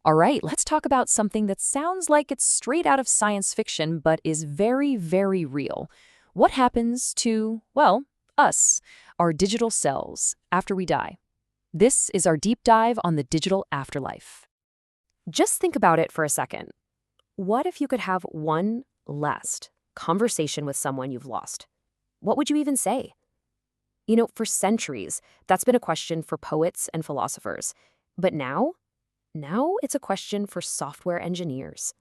All right, let's talk about something that sounds like it's straight out of science fiction, but is very, very real. What happens to, well, us, our digital selves, after we die? This is our deep dive on the digital afterlife. Just think about it for a second. What if you could have one last conversation with someone you've lost? What would you even say? For centuries, that's been a question for poets and philosophers. But now it's a question for software engineers.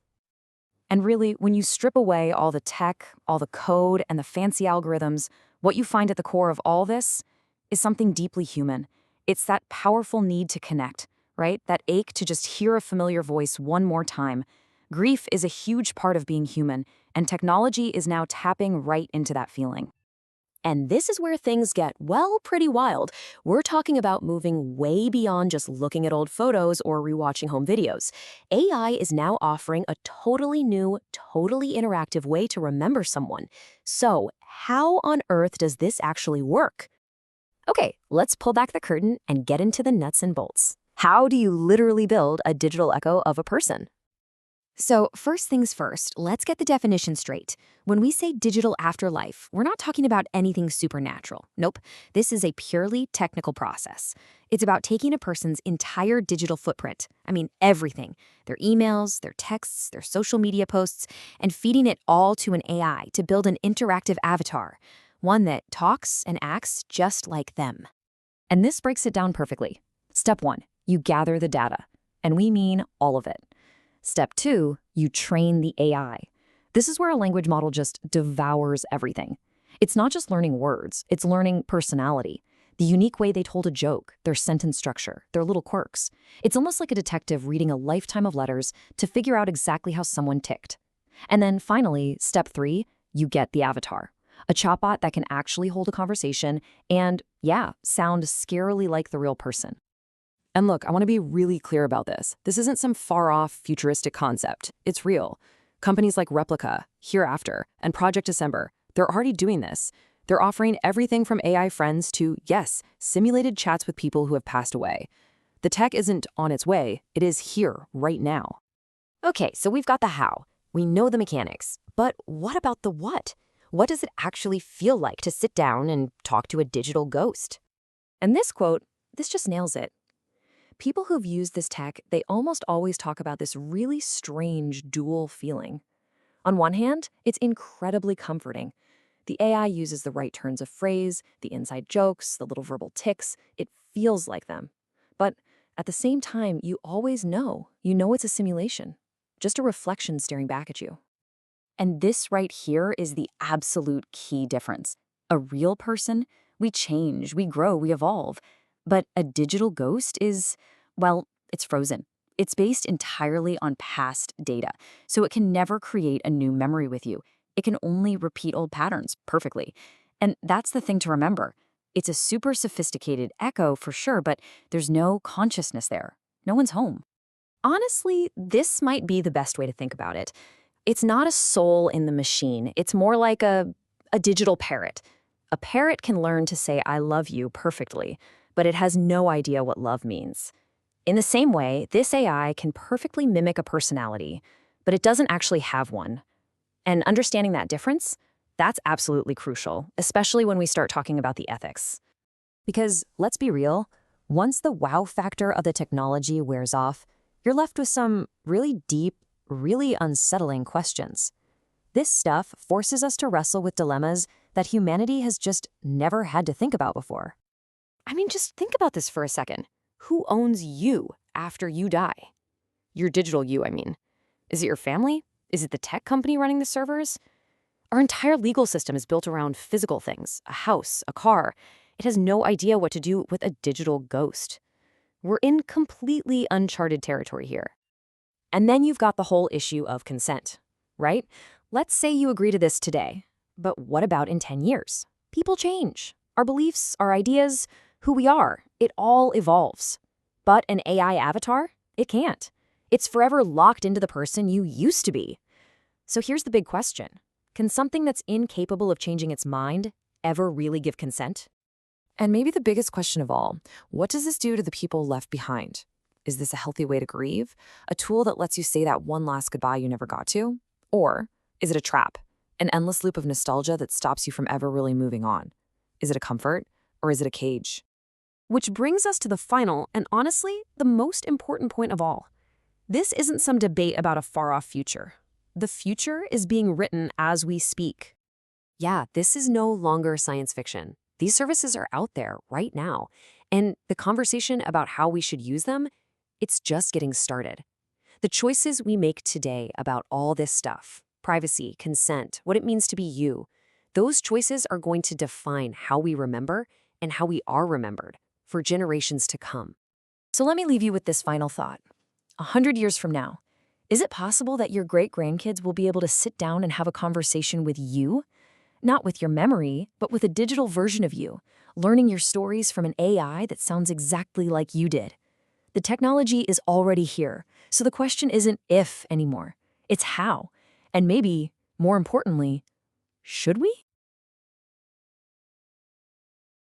And really, when you strip away all the tech, all the code, and the fancy algorithms, what you find at the core of all this is something deeply human. It's that powerful need to connect, right? That ache to just hear a familiar voice one more time. Grief is a huge part of being human, and technology is now tapping right into that feeling. And this is where things get, well, pretty wild. We're talking about moving way beyond just looking at old photos or rewatching home videos. AI is now offering a totally new, totally interactive way to remember someone. So, how on earth does this actually work? Okay, let's pull back the curtain and get into the nuts and bolts. How do you literally build a digital echo of a person? So, first things first, let's get the definition straight. When we say digital afterlife, we're not talking about anything supernatural. Nope, this is a purely technical process. It's about taking a person's entire digital footprint, everything, their emails, their texts, their social media posts, and feeding it all to an AI to build an interactive avatar, one that talks and acts just like them. And this breaks it down perfectly. Step 1, you gather the data, and we mean all of it. Step 2, you train the AI. This is where a language model just devours everything. It's not just learning words, it's learning personality, the unique way they told a joke, their sentence structure, their little quirks. It's almost like a detective reading a lifetime of letters to figure out exactly how someone ticked. And then finally, step 3, you get the avatar. A chatbot that can actually hold a conversation and, sound scarily like the real person. And look, I want to be really clear about this. This isn't some far-off, futuristic concept. It's real. Companies like Replica, Hereafter, and Project December, they're already doing this. They're offering everything from AI friends to, yes, simulated chats with people who have passed away. The tech isn't on its way. It is here, right now. Okay, so we've got the how. We know the mechanics. But what about the what? What does it actually feel like to sit down and talk to a digital ghost? And this quote, this just nails it. People who've used this tech, they almost always talk about this really strange dual feeling. On one hand, it's incredibly comforting. The AI uses the right turns of phrase, the inside jokes, the little verbal tics. It feels like them. But at the same time, you always know. You know it's a simulation, just a reflection staring back at you. And this right here is the absolute key difference. A real person, we change, we grow, we evolve. But a digital ghost is, well, it's frozen. It's based entirely on past data, so it can never create a new memory with you. It can only repeat old patterns perfectly. And that's the thing to remember. It's a super sophisticated echo for sure, but there's no consciousness there. No one's home. Honestly, this might be the best way to think about it. It's not a soul in the machine. It's more like a digital parrot. A parrot can learn to say, I love you perfectly, but it has no idea what love means. In the same way, this AI can perfectly mimic a personality, but it doesn't actually have one. And understanding that difference, that's absolutely crucial, especially when we start talking about the ethics. Because, let's be real, once the wow factor of the technology wears off, you're left with some really deep, really unsettling questions. This stuff forces us to wrestle with dilemmas that humanity has just never had to think about before. Just think about this for a second. Who owns you after you die? Your digital you, Is it your family? Is it the tech company running the servers? Our entire legal system is built around physical things, a house, a car. It has no idea what to do with a digital ghost. We're in completely uncharted territory here. And then you've got the whole issue of consent, right? Let's say you agree to this today, but what about in 10 years? People change. Our beliefs, our ideas, who we are, it all evolves. But an AI avatar? It can't. It's forever locked into the person you used to be. So here's the big question. Can something that's incapable of changing its mind ever really give consent? And maybe the biggest question of all, what does this do to the people left behind? Is this a healthy way to grieve? A tool that lets you say that one last goodbye you never got to? Or is it a trap? An endless loop of nostalgia that stops you from ever really moving on? Is it a comfort? Or is it a cage? Which brings us to the final, and honestly, the most important point of all. This isn't some debate about a far-off future. The future is being written as we speak. Yeah, this is no longer science fiction. These services are out there right now. And the conversation about how we should use them, it's just getting started. The choices we make today about all this stuff, privacy, consent, what it means to be you, those choices are going to define how we remember and how we are remembered for generations to come. So let me leave you with this final thought. 100 years from now, is it possible that your great-grandkids will be able to sit down and have a conversation with you? Not with your memory, but with a digital version of you, learning your stories from an AI that sounds exactly like you did. The technology is already here, so the question isn't if anymore. It's how. And maybe, more importantly, should we?